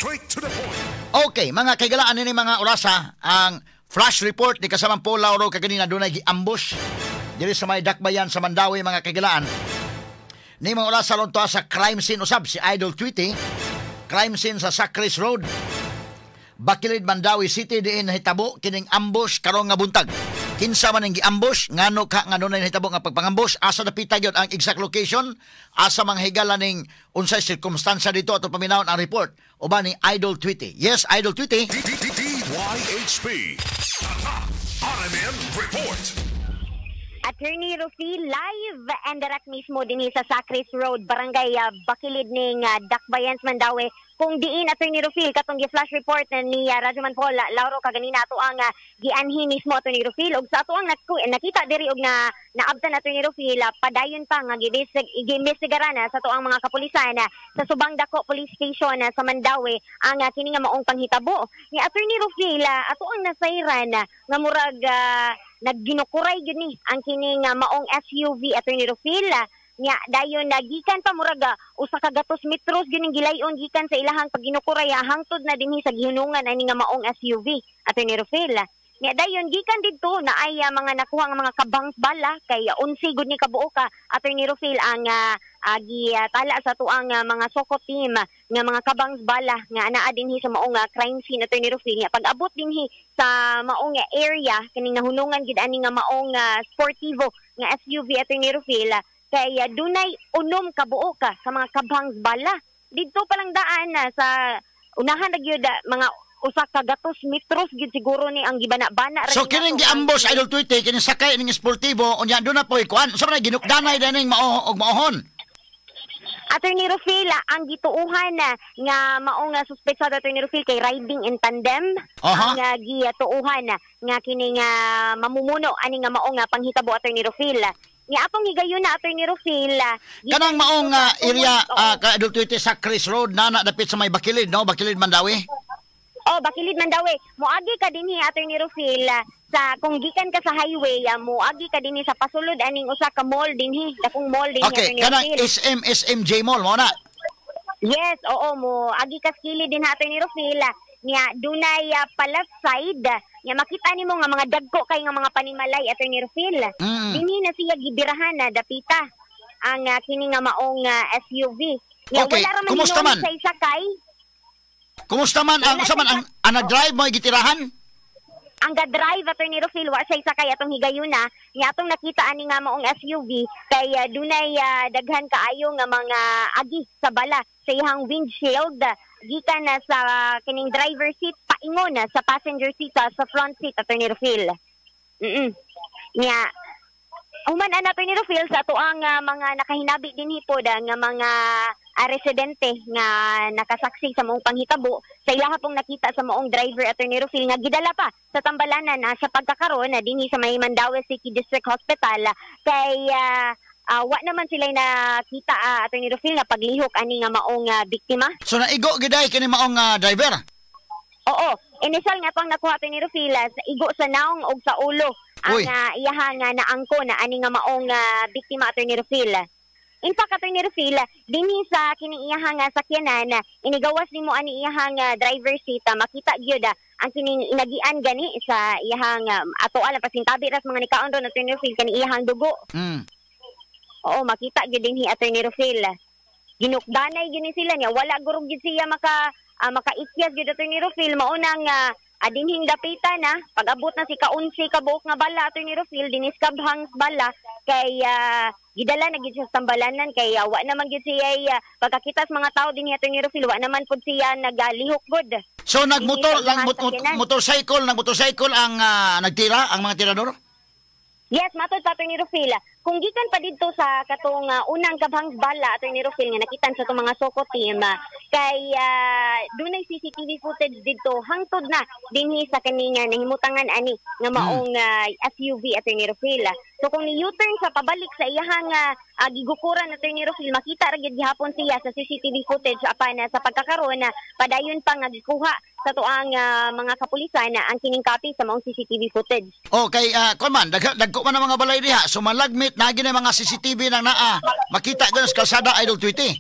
straight to the point. Okay, mga kaigalaan ni mga orasa, ang flash report ni kasamang Paul Lauro kaganina doon ay gi-ambush diri sa may dakbayan sa Mandawi, mga kaigalaan. Ni mga orasa ron to sa crime scene usab si Idol Tweety, crime scene sa Sacris Road, Bakilid, Mandawi City, diin hitabo kining ambush karong nga buntag. Kinsa man ang gi-ambush, ngano ka ngano na hitabo nga pagpangambush, asa napita gyud ang exact location, asa mang higala ning unsay sirkumstansya dito ato paminawon ang report uban ni Idol Tweety. Yes, Idol Tweety. DYHP RMN Report. Attorney Rufi live and direct mismo din sa Sacris Road, Barangay Bakilid ning Dakbayan, Mandawi. Kung diin, Attorney Rufi, katong gi-flash report ni Rajuman Paul Lauro kaganina ato ang gianhi mismo, Attorney Rufi. Og sa ato ang nakita diri og naabtan, Attorney Rufi, padayon pa nga gi-investigaran sa ato ang mga kapulisan sa Subang Dako Police Station sa Mandawi ang kini nga maong panghitabo. Ni Attorney Rufi, ato ang nasayran nga murag nagginukuray gyud ni ang kining maong SUV, Attorney Rufil, nya dayon gikan pa murag usa ka gatos metros gyud ning gilayon gikan sa ilahang pagginukuray hangtod na dinhi sa gihunungan ani nga maong SUV, Attorney Rufil. Nya dayon gikan didto na ay mga nakuha nga mga kabangs bala kay 11 gud ni kabuo ka, Attorney Rufil, ang gitala sa tuang mga soko team nga mga kabangs bala nga anaa dinhi sa maong crime scene, Attorney Rufil. Nya pag abot dinhi sa maong area kining nahunungan gid ani nga maong sportivo nga SUV, Attorney Rufil, kay dunay unom kabuo ka sa mga kabangs bala. Didto pa lang daan sa unahan na gyud mga usa ka gatos metros gid siguro ni ang gibana-bana. So kining gi-ambush, Idol Tweety, kining sakay ning sportivo unya do na poy kuan unsa man ginukdanay daning mao og maohon. Attorney Rufil, ang gituuhan nga maong suspetsado, Attorney Rufil, kay riding in tandem. Ang gituuhan nga kining mamumuno ani nga maong panghitabo, Attorney Rufil. Nga atong higayon na, Attorney Rufil, kanang maong area ka Idol Tweety sa Sacris Road na dapit sa may Bakilid, no? Bakilid, Mandawi. Oh, Bakilid, Mandawi. Moagi ka dinhi, Attorney Rufil, sa kung gikan ka sa highway, moagi ka dinhi sa pasulod aning usa ka mall dinhi, dakong mall dinhi, okay, Attorney Rufil. kanang SMJ Mall mo na. Yes, oo, mo agi ka skili din, Attorney Rufil. Nya dunay pa left side, nya makita nimo nga mga dagko kay nga mga panimalay, Attorney Rufil. Dinhi na siya gibirahan na dapita ang kini nga maong SUV. Nya okay, wala ra man kumusta man? Sa isakay. Kumusta man ang usa man ang nag-drive mo gitirahan? Ang ga-drive, Attorney Rufil, wa siya sakay atong higayuna, nga atong nakita ani nga maong SUV kay dunay daghan kaayo nga mga agi sa bala sa iyang windshield gikan na sa kining driver seat paingon sa passenger seat sa front seat, Attorney Rufil. Nya human ana, Attorney Rufil, sa ato ang mga nakahinabi din hipod nga mga residente nga nakasaksi sa maong panghitabo sa ilaha pong nakita sa maong driver, Attorney Rufil, nga gidala pa sa tambalanan sa pagkakaroon dinhi sa may Mandawi City District Hospital kay wa naman sila nakita, Attorney Rufil, nga paglihok ani nga maong biktima. So naigo giday kini maong driver? Oo, initial nga pang nakuha, Attorney Rufil, sa igo sa naong og sa ulo ang iyahang naangko na ani nga maong biktima, Attorney Rufil. In fact, Attorney Rufil, dinhi sa kining iyahang sakyanan, inigawas nimo ani iyahang driver seat, makita gyud ang kining inagian gani sa iyahang ato ala pasintabi ras mga nikaon ron, Attorney Rufil, kani iyahang dugo. Oo, makita gyud dinhi, Attorney Rufil. Ginukdanay gyud ni sila niya, wala gurog gyud siya makaikyas gyud, Attorney Rufil, maunang dinhing dapitan pag-abot na si ka-11 ka buok nga bala, Attorney Rufil, diniskabhang bala kay gidala na gid siya sa tambalanan kay wa naman gid siya pagkakita sa mga tao dinhi, Attorney Rufil, wa naman pud siya nagalihok gud. So nagmotor lang motorcycle ang nagtira ang mga tirador? Yes, matod sa Attorney Rufil. Kung gikan pa dito sa katong unang kabhangs bala, Attorney Rufil, nga nakitan sa itong mga soko team, kay dunay CCTV footage dito hangtod na dinhi sa kaninga nahimutangan ani nga maong SUV, Attorney Rufil. So kung ni-U-turn sa pabalik sa iyahang gigukuran, Attorney Rufil, makita ra gyud gihapon siya sa CCTV footage apan sa pagkakaroon padayon pa nga gikuha sa tuang mga kapulisan ang kining copy sa maong CCTV footage. Okay, kuman dagko man ang mga balay diha, so malagmit na gina mga CCTV nang naa makita gyud sa kalsada, Idol Tweety.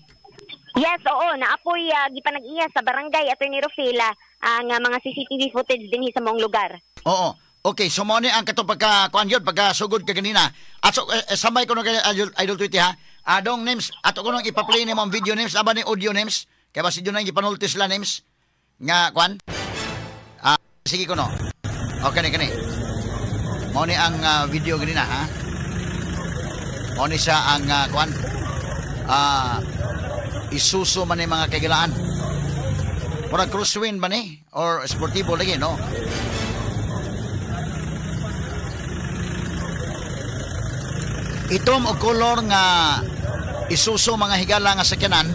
Yes, oo, naapoy gipanag-iya sa barangay Attorney Rufil ang mga CCTV footage din sa mong lugar. Oo. Okay, so mo ni ang katong pagka-kuan yun, pagka-sugod ka ganina. At so, samay ko nung Idol Tweety ha. Adong names, ato ko nung ipa-play ni mo ang video names, aba ni audio names. Kaya ba si Junay gipanulti sila names? Nga, kuan? Sige ko no. Okay, kani. Mo ni ang video ganina ha. Mo ni siya ang kuan? Isuso man ni mga kagilaan. Murag crosswind ba ni? Or sportivo lagi, no? Itom o kolor nga isuso mga higala nga sakyanan.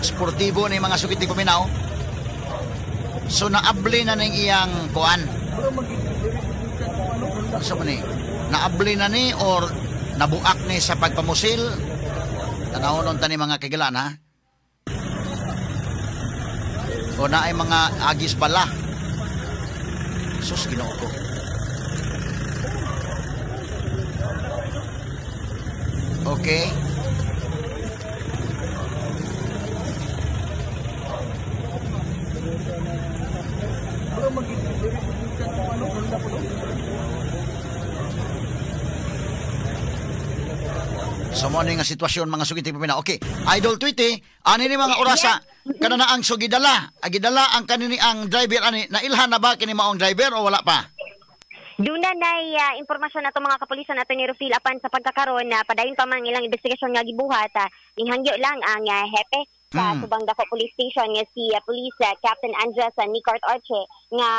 Sportivo ni mga sukit ni Kuminaw. So naabli na ning iyang kuan. So man ni? Naabli na ni or nabuak ni sa pagpamusil? Tanawon ta ni mga kagilaan ha? O na ay mga agis bala. Sus, Ginoo ko. Okay. So mo nga sitwasyon mga sugiti pamina. Okay, Idol Tweety, ani ni mga orasa kana na ang sugidala, agidala ang kanini ang driver ani nailhan na ba kini maong driver o wala pa? Duna nay impormasyon nato mga kapulisan nato ni Rufil apan sa pagkakaron na padayon pa man ilang investigasyon nga gibuhat inhangyo lang ang hepe sa Subang Dako Police Station nga si Police Captain Andres Nicart Arche nga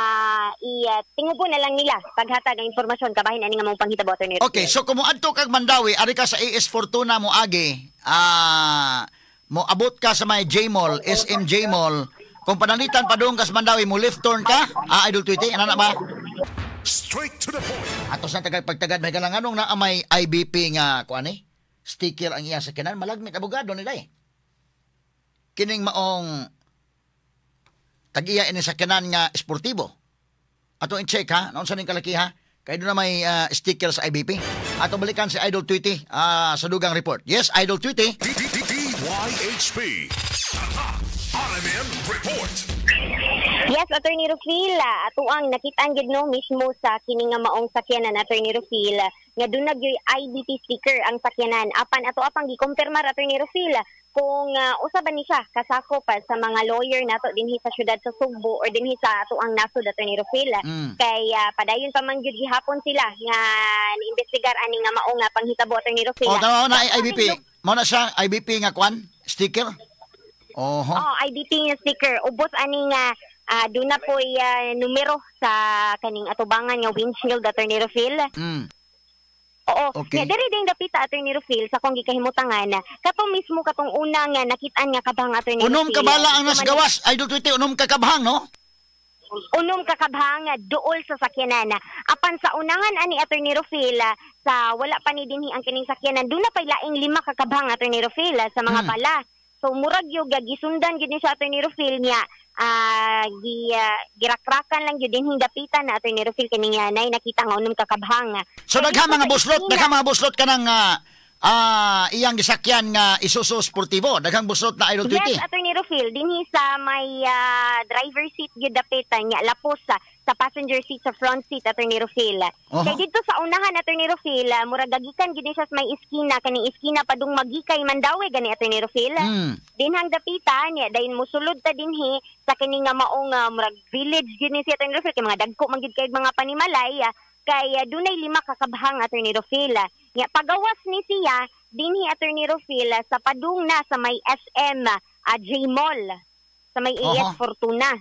tingubo na lang nila paghatag ang impormasyon kabahin ani nga mong panghitabo ni Rufil. Okay, so kung adto kag Mandawi ari ka sa AS Fortuna mo agi mo abot ka sa may J Mall, SM J Mall, kung panalitan pa doon ka sa Mandawi mo left turn ka, Idol Tweety, ano na ba? Straight to the point. Ato sa pagtagad may kalanganong na may IBP nga kuan sticker ang iya sa kinan malagmit abogado nila kining maong tag-iya ini sa kinan nga esportibo. Ato in-check ha, naon sa ning kalaki ha. Kay doon na may sticker sa IBP. Ato balikan si Idol Tweety sa dugang report. Yes, Idol Tweety. DYHP. RMN Report. Yes, Attorney Rufil, ato ang nakitaan gid no mismo sa kini nga maong sakyanan Attorney Rufil nga dunag yoy IBP sticker ang sakyanan. Apan ato apang gikumpirmar Attorney Rufil kung usa ba ni siya kasakop sa mga lawyer nato dinhi sa syudad sa Sugbo or dinhi sa ato ang nasod Attorney Rufil. Kay padayon pa man gyud gihapon sila nga niimbestigar ani nga maong panghitabo Attorney Rufil. O tama na IBP. Mao na siya IBP nga kwan sticker. Oho. Oh, IBP nga sticker ubos ani nga doon na po numero sa kaning atubangan nga windshield Attorney Rufil. Oo. Okay. Nga diri ding dapita Attorney Rufil sa kong gikahimutangan katong mismo katong una nga nakitaan nga kabang Attorney Rufil. Unom kabala ang nasgawas Idol Tweety, unom kakabhang no? Unom kakabhang duol sa sakyanan. Apan sa unangan ani Attorney Rufil sa wala pa ni dinhi ang kining sakyanan doon na pay laing 5 kakabhang Attorney Rufil sa mga bala. So murag yo gisundan gid ni sa Attorney Rufil niya girakrakan lang yun din dapitan na Attorney Rufil kining yanay nakita nga unom kakabhang. So dagha mga buslot ka ng iyang gisakyan nga Isuzu Sportivo, daghang buslot na Idol Tweety. Yes, Attorney Rufil dinhi sa may driver seat gyud dapitan nya lapos sa passenger seat sa front seat Attorney Rufil. Kay dito sa unahan Attorney Rufil murag gagikan gid siya sa may iskina kaning iskina padung magikay Mandawi gani Attorney Rufil. Dinhang dapitan nya dayon mosulod ta dinhi sa kining nga maong murag village gid ni si Attorney Rufil kay mga dagko man gid kay mga panimalay kay dunay 5 kakabhang Attorney Rufil. Nya pagawas ni siya dinhi Attorney Rufil sa padung na sa may SM J Mall sa may AS Fortuna.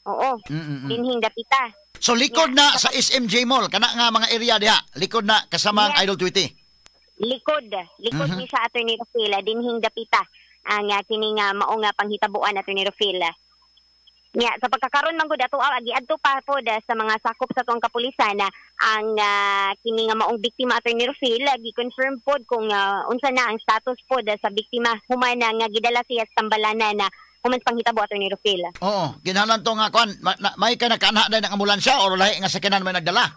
Oo. Dinhing dapita. So likod na sa SMJ Mall kana nga mga area diha, likod na kasama ang Idol Tweety. Likod ni sa Attorney Rufil dinhing dapita ang kining mao nga panghitabuan Attorney Rufil. Nya sa pagkakaron man gud ato giadto pa pod sa mga sakop sa tuang kapulisan ang kini nga maong biktima Attorney Rufil gi-confirm pod kung unsa na ang status pod sa biktima human nga gidala siya sa Tambalanan na human panghitabo Attorney Rufil. Oo, kinahanglan to nga kwan may ka nakaanha dai ng ambulansya or lahi nga sakyanan may nagdala.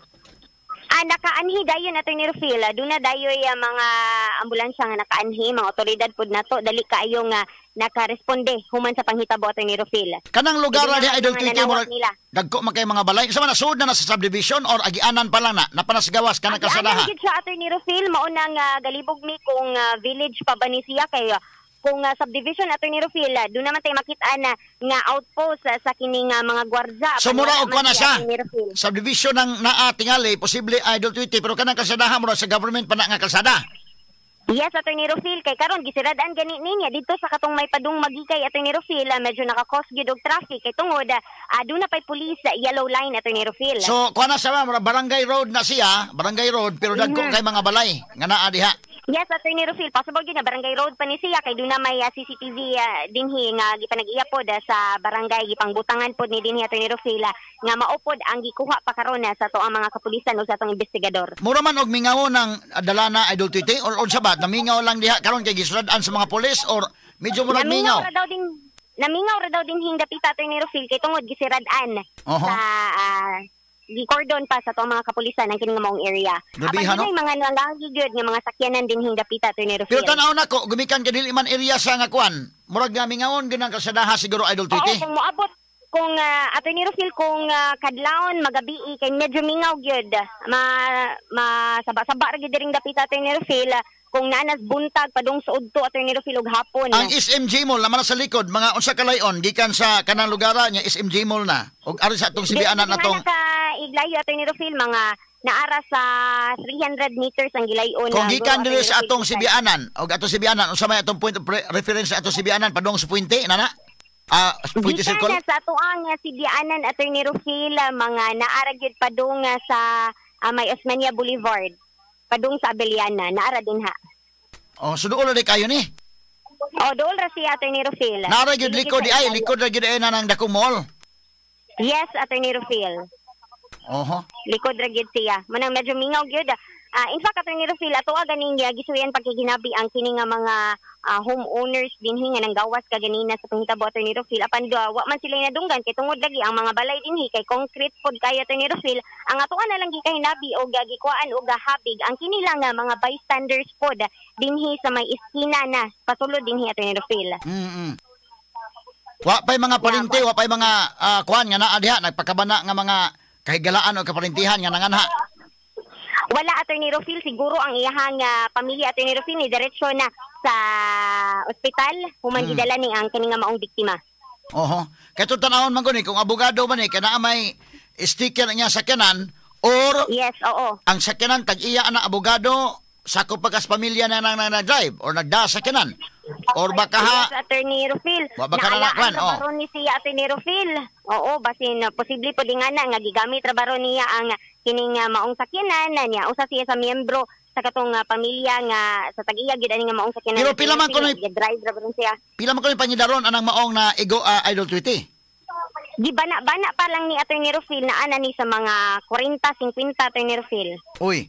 Nakaanhi dayon Attorney Rufil. Doon na dayoy mga ambulansya nga nakaanhi, mga otoridad pod nato dali kaayo nga nakaresponde human sa panghitabo Attorney Rufil. Kanang lugar Hindi ni na Idol mga Tweety mo nanawag nila. dagko man kay mga balay. Sa man sud na sa subdivision or agianan pa lang na napanasgawas kanang kasadaha. Gid siya Attorney Rufil mao nang galibog mi kung village pa ba ni siya kay kung subdivision Attorney Rufil, doon naman tayo makita na nga outpost sa kining mga gwardya. So mura og na siya. Attorney Rufil. Subdivision ng naa tingali posible Idol Tweety pero kanang kasadaha mo sa government pa na nga kalsada. Yes, Attorney Rufil, kay karon gisiradaan gani niya dito sa katong may padung magikay Attorney Rufil, medyo nakakos gyud og traffic kay tungod doon na pay police yellow line Attorney Rufil. So kuha na sa barangay road na siya, barangay road pero dagko kay mga balay nga naa diha. Yes, Attorney Rufil, possible gyud na barangay road pa ni siya kay doon na may CCTV dinhi nga gipanag-iya pod sa barangay gipangbutangan pod ni dinhi Attorney Rufil nga maupod ang gikuha pa karon sa to ang mga kapulisan o sa atong investigador. Mura man og mingaw ng dalana Idol Tweety or unsa ba namingaw lang diha karon kay gisradaan sa mga pulis or medyo mura mingaw. Namingaw ra daw din hingdapita Attorney Rufil kay tungod gisiradaan sa gikordon pa sa to mga kapulisan ang kining maong area. Grabihan, no? Mga nalagi gyud nga mga sakyanan din hingdapita Attorney Rufil. Pero tanaw na ko gumikan ka dili man area sa nga kwan. Murag nga mingawon gyud ang kasadaha siguro Idol Tweety. Oo, kung moabot kung Attorney Rufil kung kadlawon magabi kay medyo mingaw gyud saba-saba ra gyud diring dapita Attorney Rufil kung nanas buntag padung sa udto Attorney Rufil og hapon. Ang SMG Mall naman sa likod mga unsa ka layon gikan sa kanang lugara nya SMG Mall na og ari sa atong sibianan atong iglayo Attorney Rufil mga naara sa 300 meters ang gilayon. kung gikan diri sa atong sibianan og atong sibianan unsa may atong point of reference sa atong sibianan padung sa puente nana puente circle sa atuang sibianan Attorney Rufil mga naara gyud padung sa may Osmania Boulevard padung sa Abeliana naara din ha. Oh, so doon na kayo ni. Oh, doon ra siya Attorney Rufil. Naara gyud likod di ay likod ra gyud ay na nang Dako Mall. Yes, Attorney Rufil. Oho. Likod ra gyud siya. Manang medyo mingaw gyud. In fact, Attorney Rufil, ato ganing gisuyan pagkiginabi ang kini nga mga homeowners dinhi nga nang gawas kaganina sa panghitabo Attorney Rufil. Apan wa man sila nadunggan kay tungod lagi ang mga balay dinhi kay concrete pod kay Attorney Rufil. Ang atoan na lang gikahinabi o gagikuan o gahabig ang kini lang nga mga bystanders pod dinhi sa may iskina na pasulod dinhi Attorney Rufil. Wa pay mga parinti, wa pay mga kuan nga naa diha nagpakabana nga mga kahigalaan o kaparintihan nga nanganha. Wala Attorney Rufil, siguro ang iyahang pamilya Attorney Rufil ni diretso na sa ospital human gidala ni ang kani nga maong biktima. Oho. Kay tanawon man guni kung abogado man kana may sticker niya sa kanan or yes, oo. Ang sakyanan tag-iya na abogado sakop pagkas pamilya na nag-drive or nagda sa kanan. Or baka yes, Attorney Rufil. Baka na kwan, baron ni siya Attorney Rufil. Oo, basin posible po din nga gigamit ra baron niya ang kining maong sakyanan niya. Usa siya sa miyembro sa katong pamilya nga sa tag-iya gid ani nga maong sakyanan. Pero pila man ko drive ra baron siya. Pila man ko pangidaron anang maong na igo Idol Tweety. Gibana-bana pa lang ni Attorney Rufil na ana ni sa mga 40-50 Attorney Rufil. Uy.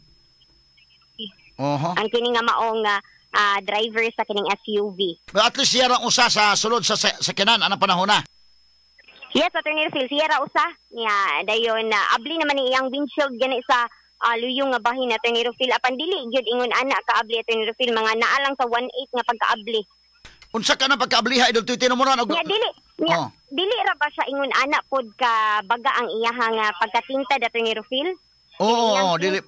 Oho. Ang kining nga maong driver sa kining SUV. But at least siya rang usa sa sulod sa sakyanan anang panahon na. Yes, Attorney Rufil, siya ra usa niya dayon abli naman ni iyang windshield gani sa luyong nga bahin na Attorney Rufil apan dili gyud ingon ana kaabli Attorney Rufil mga naa lang sa 1/8 nga pagkaabli. Unsa ka na pagkaabliha Idol Tweety no mo na dili ra ba siya ingon ana pod ka baga ang iyahang pagkatingtad Attorney Rufil? Oo, dili.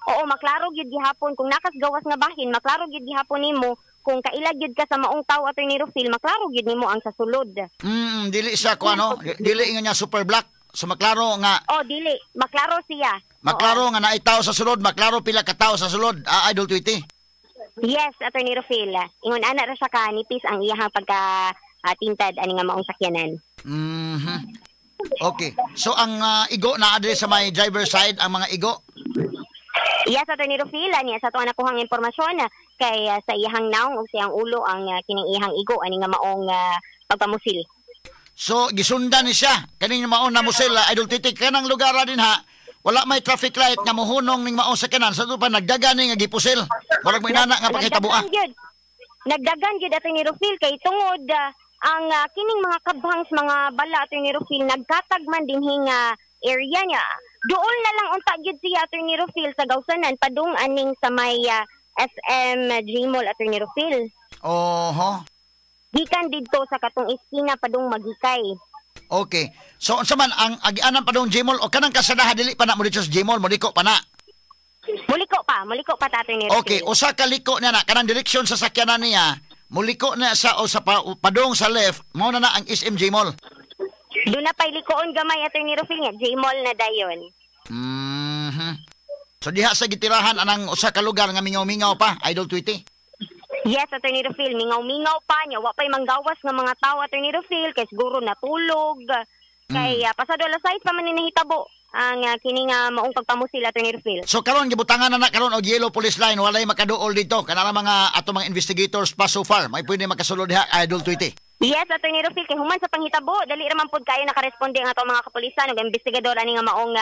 Oo, maklaro gyud gihapon kung nakas gawas nga bahin, maklaro gyud gihapon nimo kung kaila gyud ka sa maong tawo Attorney Rufil, maklaro gyud nimo ang sa sulod. Dili siya ko ano, dili ingon niya super black. So maklaro nga. Oh, dili, maklaro siya. Maklaro nga naay tawo sa sulod, maklaro pila ka tawo sa sulod. Idol Tweety. Yes, Attorney Rufil. Ingon ana ra siya ka nipis ang iyahang pagka tintad ani nga maong sakyanan. Okay. So ang igo na adre sa may driver side ang mga igo. Yes, Attorney Rufil, niya sa tuwa na kuhang impormasyon kay sa iyahang naong o siyang ulo ang kining iyahang igo ani nga maong pagpamusil. So gisundan ni siya kaning maong namusil Idol Tweety kanang lugar din ha. Wala may traffic light nga mohunong ning maong sakyanan sa pa nagdagan ni nga gipusil. Murag may nana nga pakitabuan. Nagdagan gyud Attorney Rufil kay tungod ang kining mga kabhangs mga bala Attorney Rufil nagkatag man dinhi nga area niya. Doon na lang unta gyud siya Attorney Rufil sa Gawsanan padung aning sa may SM Gmall Attorney Rufil. Oho. Gikan didto sa katong iskina padung magikay. Okay. So unsa man ang agianan pa dong Gmall o kanang kasadaha dili pa na mo dito sa Gmall, mo liko pa na. Muliko pa ta Attorney Rufil. Okay, usa ka liko na kanang direksyon sa sakyanan niya, muliko na sa o sa padong sa left, mao na ang SM Gmall. Doon na pa'y likoon gamay Attorney Rufil nga, J-Mall na dayon. So diha sa gitirahan anang usa ka lugar nga mingaw-mingaw pa, Idol Tweety. Yes, Attorney Rufil, mingaw-mingaw pa niya. Wa pa'y manggawas nga mga tao Attorney Rufil, kay siguro natulog. Kay pasado alas 6 pa man hinahitabo ang kini nga maong pagpamusil Attorney Rufil. So karon gibutangan na karon og Yellow Police Line, walay makaduol dito kanang mga ato mga investigators pa so far. May pwede makasulod diha, Idol Tweety. Yes, Attorney Rufil, kay human sa panghitabo, dali raman pud kayo nakaresponde ang ato mga kapulisan ug investigador ani nga maong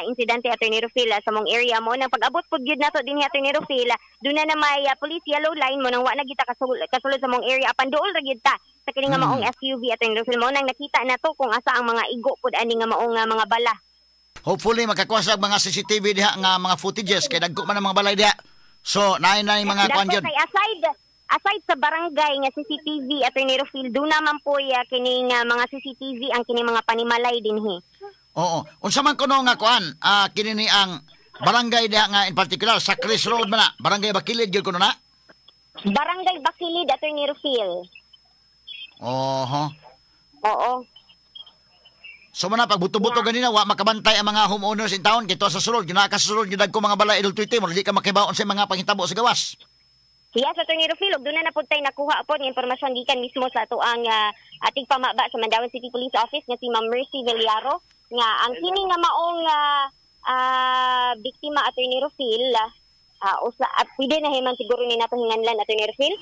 insidente Attorney Rufil sa mong area mo. Nang pag-abot pud gyud nato dinhi Attorney Rufil, doon na may police yellow line mo nang wa na kita kasulod sa mong area apan duol ra gyud ta sa kini nga maong SUV Attorney Rufil mo nang nakita nato kung asa ang mga igo pud ani nga maong mga bala. Hopefully makakuha sa mga CCTV diha nga mga footages kay dagko man ang mga balay diha. So naay mga kwan gyud. Aside sa barangay nga CCTV Attorney Rufil, doon naman po kining mga CCTV ang kining mga panimalay dinhi. Oo. Unsa man kuno nga kuan, kini ni ang barangay diha nga in particular sa Chris Road man na, barangay Bakilid gyud kuno na? Barangay Bakilid Attorney Rufil. Oho. Oo. So man pagbuto-buto ganina wa makabantay ang mga homeowners in town kito sa sulod, ginakasulod gyud ko mga balay Idol Tweety, mo di ka makibaon sa mga panghitabo sa gawas. Yes, Attorney Rufil, doon na napod tayo nakuha po ng impormasyon gikan mismo sa ito ang ating pamaba sa Mandaue City Police Office nga si Ma'am Mercy Villaro nga ang kini nga maong biktima Attorney Rufil pwede na himan siguro ni nato hinganlan Attorney Rufil.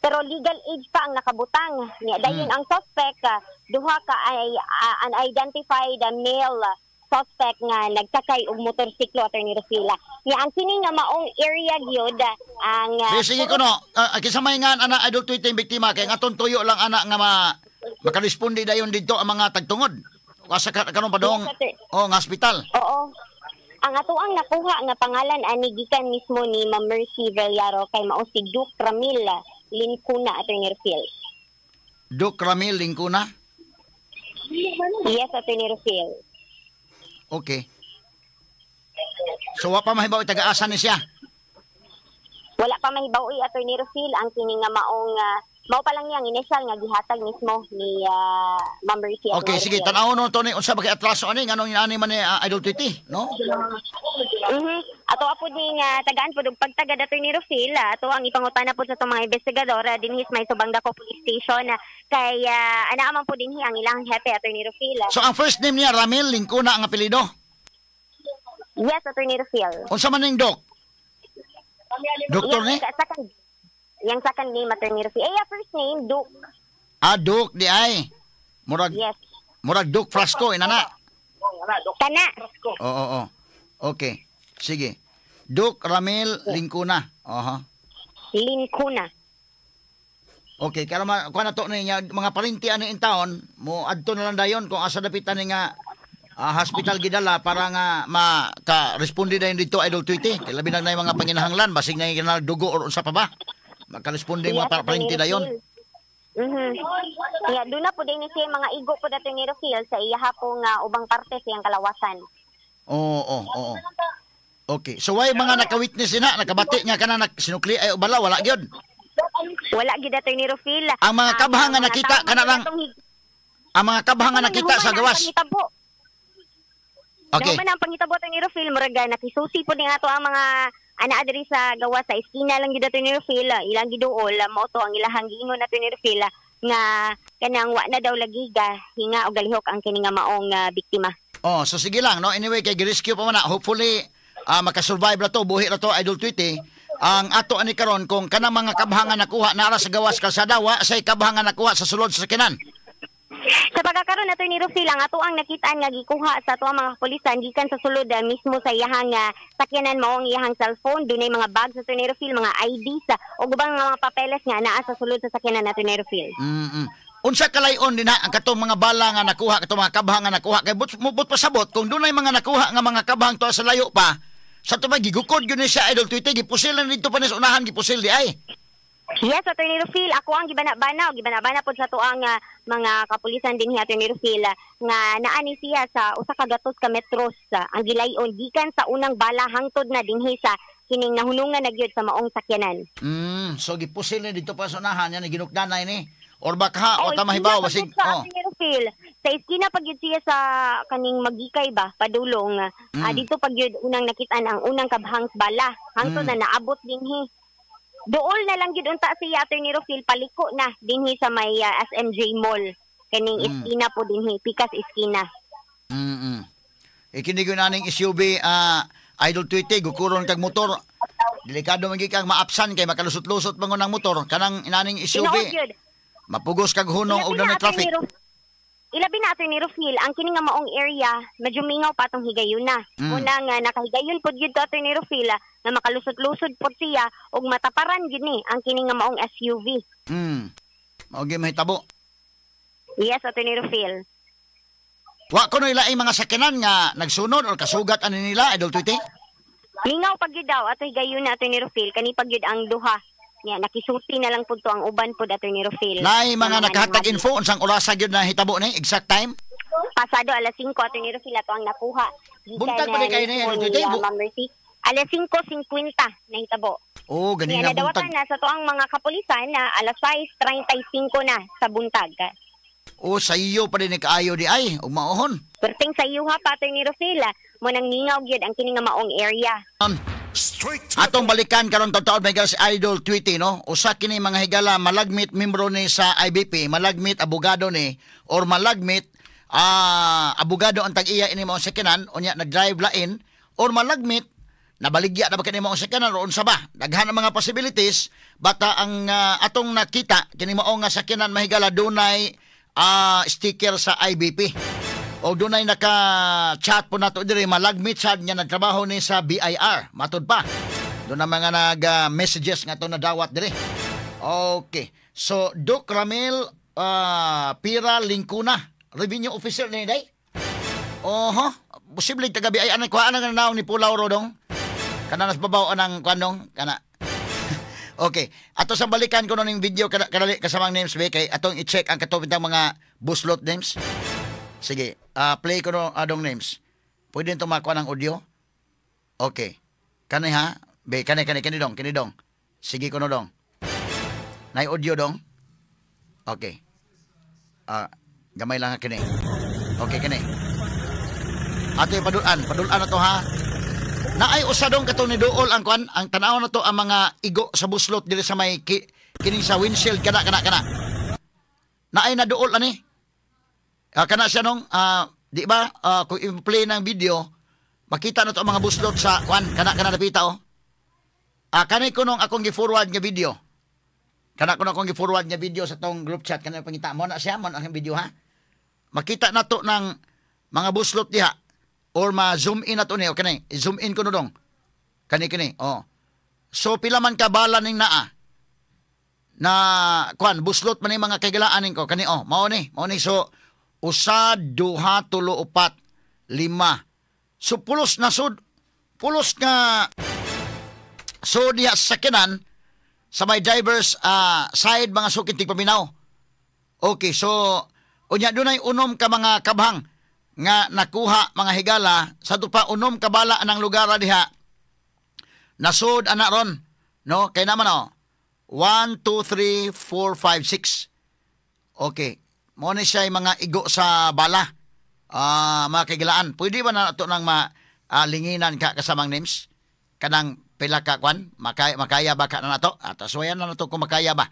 Pero legal age pa ang nakabutang. Dayon ang suspect duha ka ay unidentified male suspect nga nagsakay og motorsiklo Attorney Rufil. Ang kini nga maong area gyud ang sige ko no, kisamay nga ana Idol Tweety biktima kay ngaton tuyo lang ana nga makaresponde dayon dito ang mga tagtungod. Asa karon pa dong nga hospital. Oo. Ang atoang nakuha nga pangalan ani gikan mismo ni Ma'am Mercy Villaro kay mao si Duke Ramil Lincuna Attorney Rufil. Duke Ramil Lincuna? Yes, Attorney Rufil. Okay. So wa pa mahibaw taga-asa ni siya? Wala pa mahibaw Attorney Rufil ang kini nga maong mao pa lang yang initial nga gihatag mismo ni Ma'am Mercy. Okay, sige, tan-aw no to ni unsa ba kay atraso ani nganong ani man ni Idol Tweety, no? Ato apo ding tagaan pud og pagtagad Attorney Rufil, ato ang ipangutana pud sa itong mga investigador dinhi sa may Subangdako Police Station kay ana man pud dinhi ang ilang hepe Attorney Rufil. So ang first name niya Ramil Lincuna ang apelyido? Yes, Attorney Rufil. Unsa man ning Doc? Doktor ni? Yang second name Attorney Rufil. First name Duke. Duke di ay. Murag. Yes. Murag Duke Frasco inana. Kana. Oo. Okay. Sige. Duke Ramil Lincuna. Lincuna. Okay, kaya kuha na to niya mga parintian in town, mo adto na lang dayon kung asa dapitan ni nga hospital gidala para nga maka-responde dayon dito Idol Tweety. Labi na yung mga panginahanglan, basig na yung dugo or unsa pa ba? Maka-responde mga parinti dayon. Yeah, doon na po din siya mga igo po dato ni Rufil sa iyaha pong ubang parte siyang kalawasan. Oo. Okay. So why mga naka-witness na, nakabati nga kana sinukli ay bala wala gyud. Wala gyud dato ni Rufil. Ang mga kabhang nga nakita kana lang. Ang mga kabhang nga nakita sa gawas. Okay. Naman ang pangitabo dato ni Rufil murag nakisusi po ning ato ang mga ana diri sa gawas sa iskina lang gyud dato ni Rufil. Ilang giduol mao to ang ilahang giingon nato ni Rufil nga kanang wa na daw lagi hinga og galihok ang kini nga maong biktima. So sige lang no. Anyway kay gi-rescue pa man. Hopefully makasurvive ra to, buhi ra to Idol Tweety. Ang ato ani karon kung kanang mga kabhangan nakuha nara sa gawas kalsada wa say kabhangan nakuha sa sulod sa sakinan. Sa pagkakaroon nato ni Rufil ang ato ang nakitaan nga gikuha sa ato ang mga kapulisan gikan sa sulod mismo sa iyahang sakyanan mao ang iyahang cellphone, dunay mga bags sa ni Rufil, mga IDs o ubang mga papeles nga naa sa sulod sa sakyanan nato ni Rufil. unsa kalayon din ha ang katong mga bala nga nakuha, katong mga kabhang nga nakuha kay but pasabot kung dunay mga nakuha nga mga kabhang to sa layo pa. Sa tubay gigukod gyud ni siya Idol Tweety, gipusil na dito pa ni sa unahan, gipusil di ay. Yes, Attorney Rufil, ako ang gibana-bana pod sa tuang mga kapulisan din ni Attorney Rufil nga naani siya sa usa ka gatos ka metros ang gilayon gikan sa unang bala hangtod na dinhi sa kining nahunungan na gyud sa maong sakyanan. So gipusil ni dito pa sa unahan yan ginukdanay ni. Or baka o tamahibaw basig Attorney Rufil, sa iskina pag yun siya sa kaning magikay ba padulong dito pag yun unang nakitaan ang unang kabhangs bala hangtod na naabot dinhi. Dool na lang gid unta siya Attorney Rufil paliko na dinhi sa may SMJ Mall kaning iskina po dinhi pikas iskina. Ikini gyud naning SUV Idol Tweety gukuron kag motor. Delikado man gyud kang maapsan kay makalusot-lusot bangon ang motor kanang inaning SUV. Mapugos kag hunong og dunay traffic. Ilabi na Attorney Rufil, ang kini nga maong area medyo mingaw pa tong higayon na. Una nga nakahigayon pod gyud to Attorney Rufil na makalusot-lusot pod siya og mataparan gyud ni ang kini nga maong SUV. Mao gyud mahitabo. Yes, Attorney Rufil. Wa kuno ilaing mga sakyanan nga nagsunod or kasugat ani nila Idol Tweety? Mingaw pag gyud daw ato higayon na Attorney Rufil, kani pag gyud ang duha. Nya nakisuti na lang pud to ang uban pod Attorney Rufil. Nay mga nakahatag info unsang orasa gyud na hitabo ni exact time? Pasado alas 5 Attorney Rufil ato ang nakuha. Buntag pa kay ni alas 5:50 na hitabo. Oh, ganina buntag. Nadawatan na sa to ang mga kapulisan na alas 6:35 na sa buntag. Oh, sa iyo pa din kaayo di ay ug maohon. Perting sa iyo ha Attorney Rufil, mo nang ningaw gyud ang kini nga maong area. Atong balikan karon taon may si Idol Tweety no. Usa kini mga higala malagmit membro ni sa IBP, malagmit abogado ni or malagmit abogado ang tag-iya ini mao sakinan unya nag-drive lain or malagmit nabaligya na ba kini mao sakinan ron sa ba. Daghan ang mga possibilities bata ang atong nakita kini mao nga sakinan mahigala dunay sticker sa IBP. O dunay naka-chat po nato diri malagmit sad niya nagtrabaho ni sa BIR. Matud pa. Doon na mga nag-messages nga to na dawat diri. Okay. So, Doc Ramil Pira Lingkuna. Revenue officer ni day? Oho. Posible taga BIR. Kuhaan na naong ni Pulaw Rodong. Kana nas babaw anang kwanong. Kana. Okay. Ato sa balikan ko ng video kadali kasamang names be kay atong i-check ang katupitang mga buslot names. Sige, play ko no adong names. Pwede nito makuha ng audio? Okay. Kanay ha? Be, kanay dong. Sige ko no dong. Nay audio dong? Okay. Gamay lang kini. Okay, kini. Ato yung padulan na to ha. Naay usadong katong ni Duol ang kwan, ang tanaw na to ang mga igo sa buslot dili sa may kining sa windshield kana. Naay na Duol ani. Kana siya nung, di ba, kung i-play ng video, makita na to ang mga buslot sa, kana napita o. Kanay ko nung akong gi-forward nga video. Kana ko nung akong gi-forward nga video sa tong group chat, kanay pangita mo na siya, mo na ang video ha. Makita na to ng mga buslot diha, or ma-zoom in na to ni, o kanay, zoom in ko no dong. Kani, o. So, pila man kabala ning naa, na, buslot man yung mga kaigalaanin ko, kani, o, mao ni, so, 1, 2, 3, 4, 5. So pulos nga so diha sa sakinan sa may driver's side mga sukit tigpaminaw. Okay, so unya dunay unom ka mga kabhang nga nakuha mga higala sa tupa unom kabala anang lugar diha. Nasud ana ron, no? Kay naman 1, 2, 3, 4, 5, 6. Okay. Mo ni siya mga igo sa bala. Mga kaigalaan. Pwede ba na ito nang linginan ka kasamang names? Kanang pila ka kwan? Makaya ba ka na nato? At aswayan na nato kung makaya ba?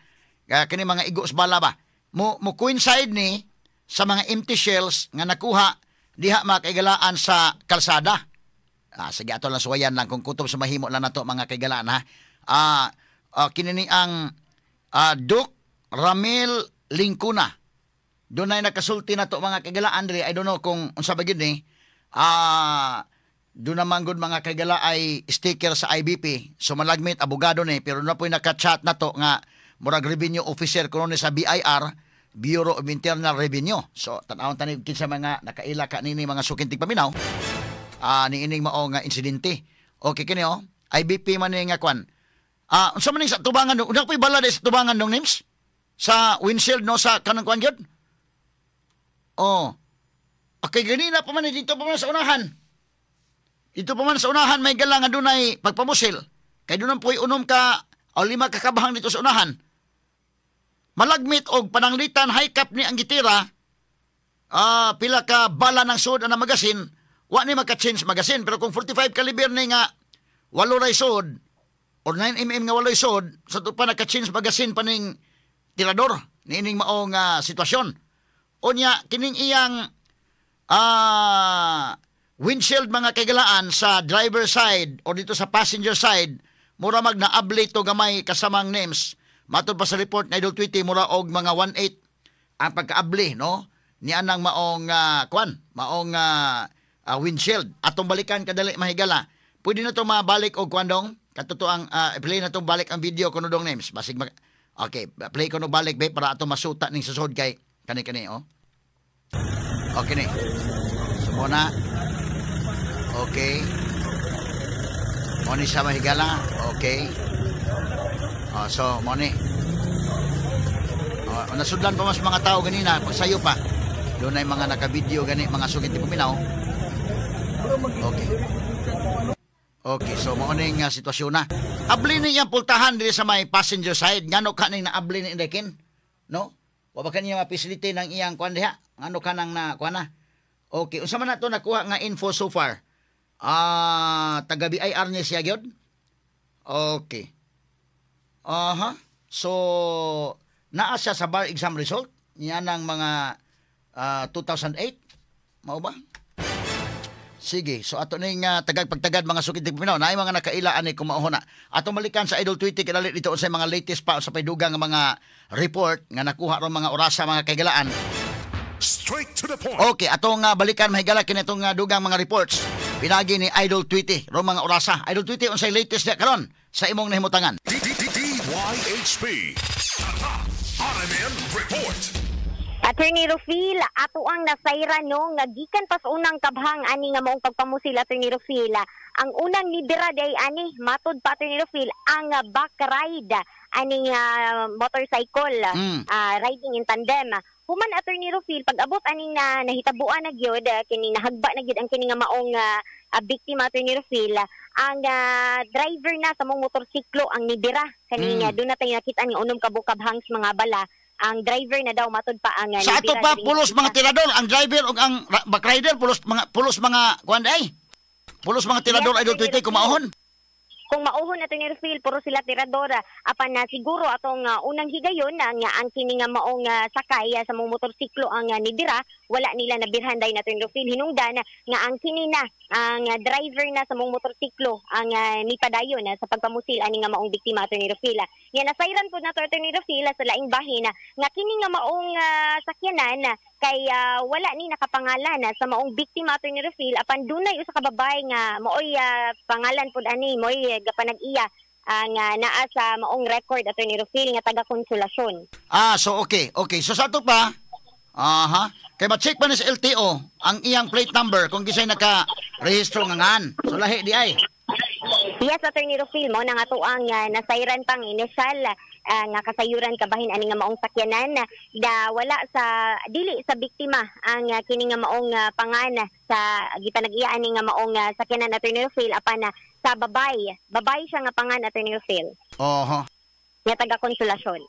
Kini mga igo sa bala ba? Mo coincide ni sa mga empty shells nga nakuha diha mga kaigalaan sa kalsada. Sige ato lang suwayan lang kung kutob sa mahimo lang nato mga kaigalaan ha. Kinini ang Doc Ramil Lingkuna. Doon ay nakasulti na to mga kagalaan diri. I don't know kung unsa ba gyud ni. Doon naman gud mga kagala ay sticker sa IBP. So malagmit abogado ni pero na po'y naka-chat na to nga murag revenue officer kuno ni sa BIR Bureau of Internal Revenue. So tan-awon tanig kinsa mga nakaila kanini mga sukintig paminaw niining mao nga insidente. Okay kini IBP man ni nga kwan. Unsa man ning sa tubangan no? Una ko'y bala sa tubangan nung names sa windshield no sa kanang kwan gyud. Okay ganina pa man dito pa man sa unahan. Dito pa man sa unahan may galang nga dunay pagpamusil. Kay doon po'y unom ka o 5 kakabahang dito sa unahan. Malagmit og pananglitan high cap ni ang gitira. Pila ka bala ng sud na magasin. Wa ni maka-change magasin. Pero kung 45 caliber ni nga 8 ray sud or 9mm nga 8 sud, sa to pa naka-change magasin pa ning tirador. Niining maong sitwasyon. Unya, kining iyang windshield mga kagalaan sa driver side o dito sa passenger side, mura mag naabli to gamay kasamang names. Matod pa sa report na Idol Tweety, mura og mga 1/8 ang pagkaabli, no? Ni anang maong windshield. Atong balikan kadali mahigala. Pwede na to mabalik og kwandong katutuang play na tong balik ang video kuno dong names. Basig okay, play kuno balik be para ato masuta ning susod kay kani Okay ni. Muna. Okay. Moni sa mahigala. Okay. So, moni. Nasudlan pa mas mga tao ganina. Pagsayo pa. Doon ay mga naka-video gani. Mga sugit ni Puminaw. Okay. Okay. So, moni nga sitwasyon na. Abli niya pultahan dili sa may passenger side. Ngano ka nang naabli ni Indekin? No? Wa ba kaniya mapisilite ng iyang kwan diha? Ngano ka nang na kwan na? Okay. Unsa man nato nakuha nga info so far? Taga BIR niya siya gyud. Okay. So naa siya sa bar exam result niya ng mga 2008. Mao ba? Sige. So ato ning tagad pagtagad mga sukitig Puminaw naay mga nakailaan ni kumaohon na. Ato malikan sa Idol Tweety kidali dito sa mga latest pa sa paydugang nga mga report nga nakuha ron mga orasa mga kagalaan. Straight to the point. Okay, atong balikan mahigala kini itong dugang mga reports. Pinagi ni Idol Tweety, ro mga orasa. Idol Tweety unsay latest na karon sa imong nahimutangan. DYHP RMN Report. Attorney Rufil, ato ang nasayra no nga gikan pa sa unang kabhang ani nga maong pagpamusil Attorney Rufil. Ang unang nibira day ani matud pa Attorney Rufil ang back ride ani motorcycle riding in tandem. Human Attorney Rufil pag-abot aning nahitabuan na gyud kini nahagba na gyud ang kini nga maong biktima Attorney Rufil ang driver na sa mong motorsiklo ang nibira kani nga doon natin nakita nga unom kabukabhang mga bala. Ang driver na daw matud pa ang sa ato pa pulos mga tirador ang driver ug ang back rider pulos mga kuan day. Pulos mga tirador Idol Tweety kumaohon. Kung mauhon nato ni Rufil puro sila tiradora apan na siguro atong unang higayon nga ang kini nga maong sakay sa mong motorsiklo ang nidira wala nila nabirhan day nato ni Rufil hinungdan nga ang kini na ang driver na sa mong motorsiklo ang nipadayon sa pagpamusil ani nga maong biktima ato ni Rufil. Nga nasayran pud nato ato ni Rufil sa laing bahin nga kini nga maong sakyanan kay wala ni nakapangalan sa maong biktima ato ni Rufil apan dunay usa ka babae nga maoy pangalan pud ani moy gapanag-iya nga naa sa maong record ato ni Rufil nga taga Konsolasyon. So okay. So sa ato pa kay ma-check pa ni sa LTO ang iyang plate number kung gisay naka-rehistro nga ngan. So lahi di ay. Yes, Attorney Rufil mo nang ato ang nasayran pang initial nga kasayuran kabahin ani nga maong sakyanan da wala sa dili sa biktima ang kini nga maong pangan sa gipanag-iya ani nga maong sakyanan Attorney Rufil apan sa babay siya nga pangan Attorney Rufil. Nga taga Konsolasyon.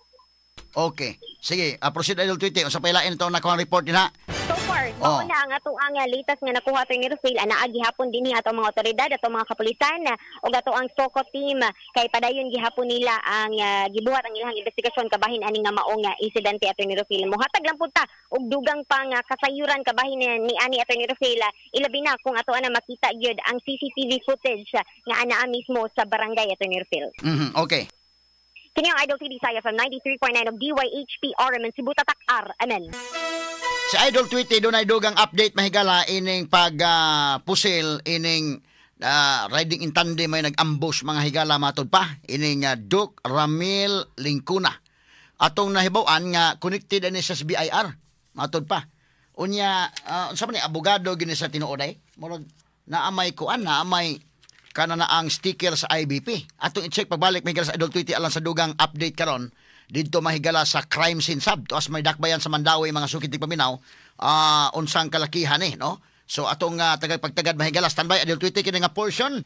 Okay. Sige, proceed Idol Tweety. Unsa pa ilain ito nakuha report din ha? So far, mao na ang ato ang latest nga nakuha Attorney Rufil ana gihapon dinhi ato mga otoridad ato mga kapulisan ug ato ang SOCO team kay padayon gihapon nila ang gibuhat ang ilang investigasyon kabahin ani nga maong insidente Attorney Rufil. Mohatag lang pud ta og dugang pang kasayuran kabahin ni ani Attorney Rufil ilabi na kung ato ana makita gyud ang CCTV footage nga ana mismo sa barangay Attorney Rufil. Okay. Kini ang Idol TV saya from 93.9 of DYHP RMN Cebu Tatak Amen. Sa Idol Tweety doon ay dugang update mahigala ining pusil ining riding in tandem may nag-ambush mga higala matod pa ining Duke Ramil Lingkuna. atong nahibaw-an nga connected ani sa BIR. Matod pa. Unya, sa man ni abogado gini sa tinuoday, murag naamay kuan, naamay kana na ang sticker sa IBP. Atong i-check pagbalik mahigala sa Idol Tweety alang sa dugang update karon didto mahigala sa crime scene sub. Tuas may dakbayan sa Mandawi mga sukit tig paminaw, unsang kalakihan no. So atong tagapagtagad mahigala standby Idol Tweety kini nga portion.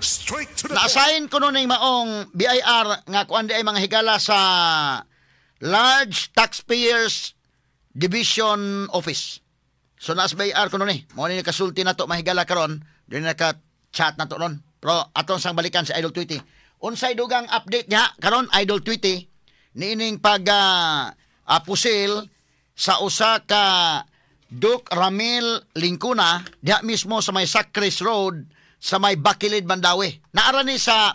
Straight to the point. Na-assign ko nun yung maong BIR nga kuan di ay mga higala sa Large Taxpayers Division Office. So nas BIR ko nun mo ni kasulti na to mahigala karon, di naka-chat na to ron. Pero atong sang balikan sa Idol Tweety. Unsay dugang update niya karon Idol Tweety niining pag pusil sa usa ka Duke Ramil Lincuna diha mismo sa may Sacres Road sa may Bakilid, Mandawi. Naara ni sa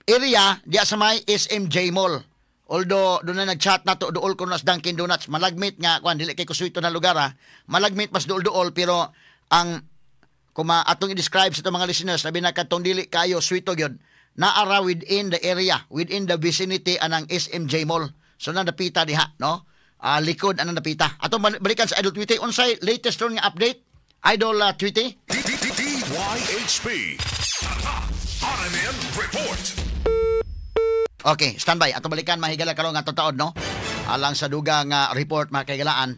area diya sa may SMJ Mall. Although doon na nag-chat na to duol ko nas Dunkin Donuts, malagmit nga kuan dili kay kusuito na lugar malagmit mas duol pero ang kuma atong i-describe sa itong mga listeners labi na katong dili kayo suito gyud naara within the area, within the vicinity anang SMJ Mall. So napita diha no. Likod anang napita. Atong balikan sa Idol Tweety unsay latest ron nga update Idol Tweety. DYHP RMN Report. Okay, standby. Atong balikan mahigala karon nga taon no. Alang sa dugang report mga kaigalaan.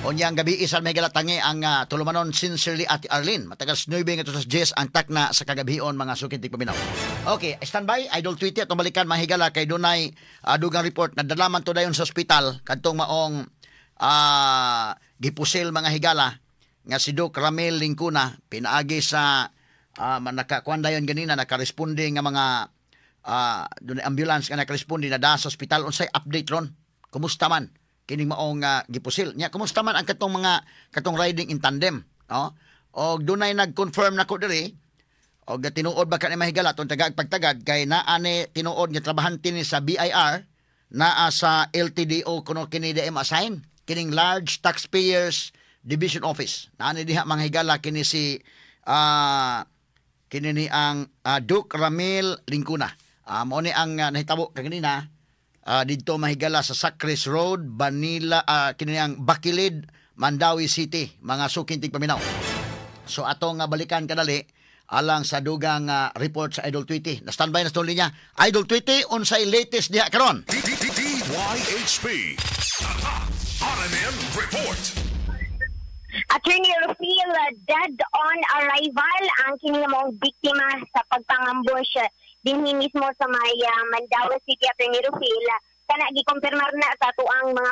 Unyang gabi isan mahigala tangi ang tulumanon sincerely Ate Arlene. Matagal 9 nga to sa 10 ang takna sa kagabion mga sukit tig paminaw. Okay, standby Idol Tweety atong balikan mahigala kay dunay dugang report na dalaman to dayon sa ospital kadtong maong gipusil mga higala nga si Duke Ramil Lincuna pinaagi sa nakakuan dayon ganina nakaresponde nga mga dunay ambulance nga nakaresponde na da sa ospital unsay update ron kumusta man kining maong gipusil nya kumusta man ang katong riding in tandem no og dunay nag-confirm nako diri og tinuod ba kanay mahigala tong tagagpagtagad kay naani tinuod nga trabahante ni sa BIR naa sa LTDO kuno kini DM assign kining Large Taxpayers Division Office naani diha mga higala kini si kini ni ang Duke Ramil Lincuna. Mao ni ang nahitabo kanina didto mahigala sa Sacres Road, Manila, kini ang Bakilid, Mandawi City, mga suking tig paminaw. So atong balikan kadali alang sa dugang report sa Idol Tweety. Na standby na sa linya. Idol Tweety unsay latest diha karon. DYHP RMN Report. Attorney Rufil, dead on arrival ang kinimong biktima sa pagpangambush dinhi mismo sa may Mandawi City. Attorney Rufil, kana gikompirmar na sa tuang mga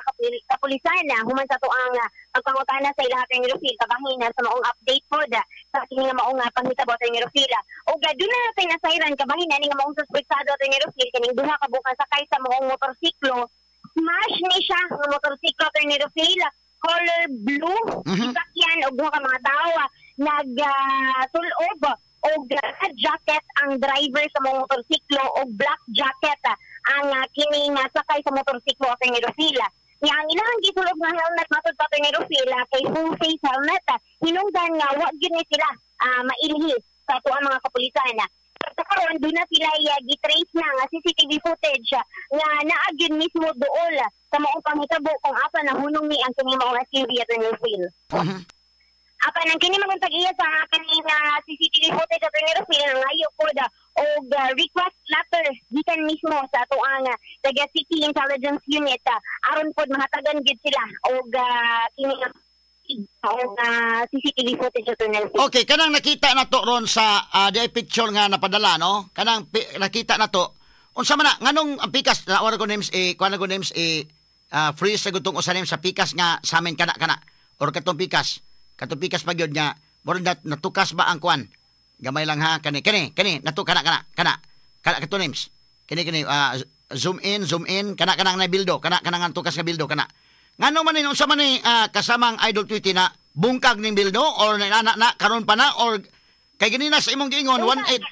kapulisan human sa tuang pagpangutana sa ilaha Attorney Rufil kabahin sa maong update pod sa kini nga maong panghitabo Attorney Rufil. O gaduna na tay nasayran kabahin ni nga maong suspetsado Attorney Rufil kining duha ka bukas sakay sa maong motorsiklo. Smash ni siya ang motorsiklo Attorney Rufil, color blue, sakyan og duha ka mga tawo nagtulob og jacket ang driver sa mga motorsiklo og black jacket ang kini nga sakay sa motorsiklo Attorney Rufil. Nga ang ilang gisulog nga helmet matod pa Attorney Rufil kay full face helmet hinungdan nga wa gyud ni sila mailhi sa tuang mga kapulisan. Sa karon doon na sila gitrace na nga CCTV footage nga naa gyud mismo duol sa maong panghitabo kung asa nahunong ni ang kini mga SUV Attorney Rufil. Apan ang kini magong tag-iya sa kaning CCTV footage Attorney Rufil ngayo pod og request letter gikan mismo sa atuang taga City Intelligence Unit aron pod mahatagan gid sila og kini CCTV footage Attorney Rufil. Okay, kanang nakita na to ron sa di picture nga napadala no. Kanang nakita na to. Unsa man na nganong ang pikas na wala ko names kuan ko names freeze sa gutong usanim sa pikas nga sa amin kana or katong pikas pa gyud nga murag natukas ba ang kuan gamay lang ha kani nato kana kato names kini zoom in kana na bildo kana nga tukas nga bildo kana ngano man ni unsa man ni kasamang Idol Tweety na bungkag ning bildo or na karon pa na or kay ganina sa imong giingon 18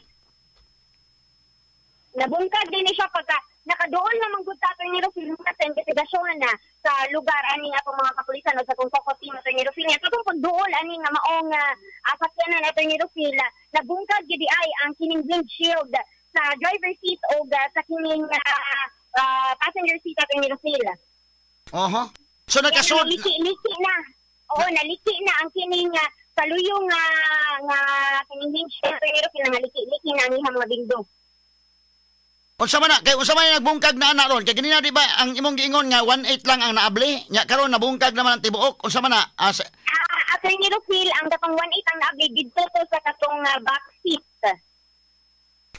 nabungkag din siya pagka nakadoon naman gud ta Attorney Rufil sa investigasyon na sa lugar ani nga atong mga kapulisan o sa Tungkoko team Attorney Rufil nga katong pagduol ani nga maong sakyanan Attorney Rufil nabungkag gid ay ang kining windshield sa driver seat o sa kining passenger seat Attorney Rufil. Oho. So Kaya nagkasod. naliki na. Oo, naliki na ang kining saluyong nga kining windshield Attorney Rufil nga liki na ang ihang mga bingdong. Unsa man na kay unsa man nagbungkag na ana ron kay ganina di ba ang imong giingon nga 18 lang ang naabli nya karon nabungkag naman ang tibuok unsa man na Attorney Rufil, ang katong 18 ang naabli dito to sa katong back seat.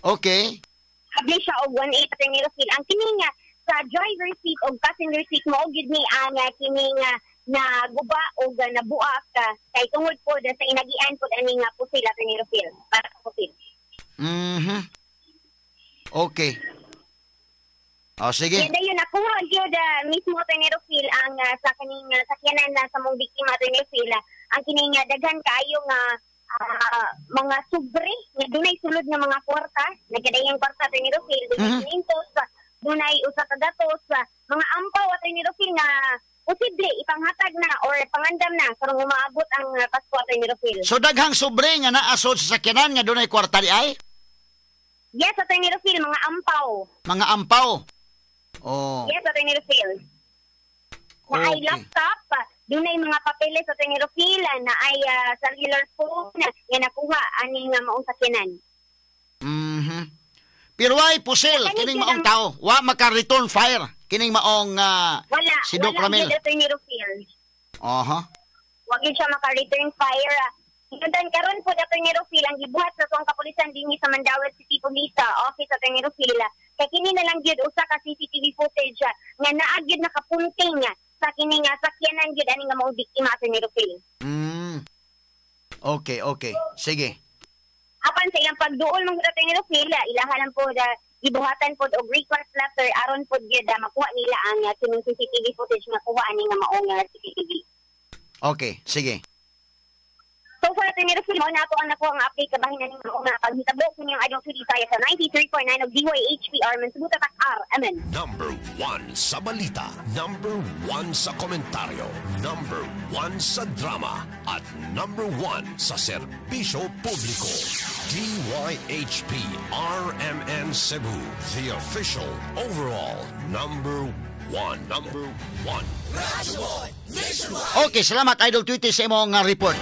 Okay. Abli siya og 18 Attorney Rufil. Ang kining sa driver seat o passenger seat mo gid ni ang kining na guba o nabuak kay tungod po sa inagian po ani nga pusil Attorney Rufil. Para sa pusil. Okay. Sige. Kaya yun, nakuha yun mismo Attorney Rufil ang sa kaning sakyanan na sa mong biktima Attorney Rufil ang kining daghan kayo nga mga sobre nga dunay sulod nga mga kwarta nagkadayang kwarta Attorney Rufil dunay usa ka datos mga ampaw Attorney Rufil nga posible ipanghatag na or pangandam na karong umaabot ang Pasko Attorney Rufil. So daghang sobre nga naasod sa sakyanan nga dunay kwarta di ay? Yes Attorney Rufil, mga ampaw. Mga ampaw. Oh. Yes Attorney Rufil. Na ay laptop, dunay mga papeles Attorney Rufil na ay cellular phone nga nakuha ani nga maong sakyanan. Pero why pusil kining maong tao? Wa maka-return fire kining maong si Doc Ramil. Wala Attorney Rufil. Wa gyud siya maka-return fire. Dan karon po Attorney Rufil ang gibuhat sa tuwang kapulisan dinhi sa Mandaue City Police Office Attorney Rufil. Kay kini na lang gyud usa ka CCTV footage nga naa gyud nakapunting sa kining sakyanan gyud ani nga maong biktima Attorney Rufil. Okay. Sige. Apan sa ilang pagduol mong Attorney Rufil, ilaha lang po gibuhatan po og request letter aron po gyud makuha nila ang kining CCTV footage nga kuha ani nga maong CCTV. Okay, sige. So far, Attorney Rufil, na ako ang nakuha ang update kabahin na ninyo na paghitabo ko niyang Idol City tayo sa 93.9 of DYHPR Mansubuta Takar. Amen. Number 1 sa balita, number 1 sa komentaryo, number 1 sa drama, at number 1 sa serbisyo publiko. DYHP RMN Cebu, the official overall number 1. Number 1. Okay, salamat Idol Tweety sa imong report.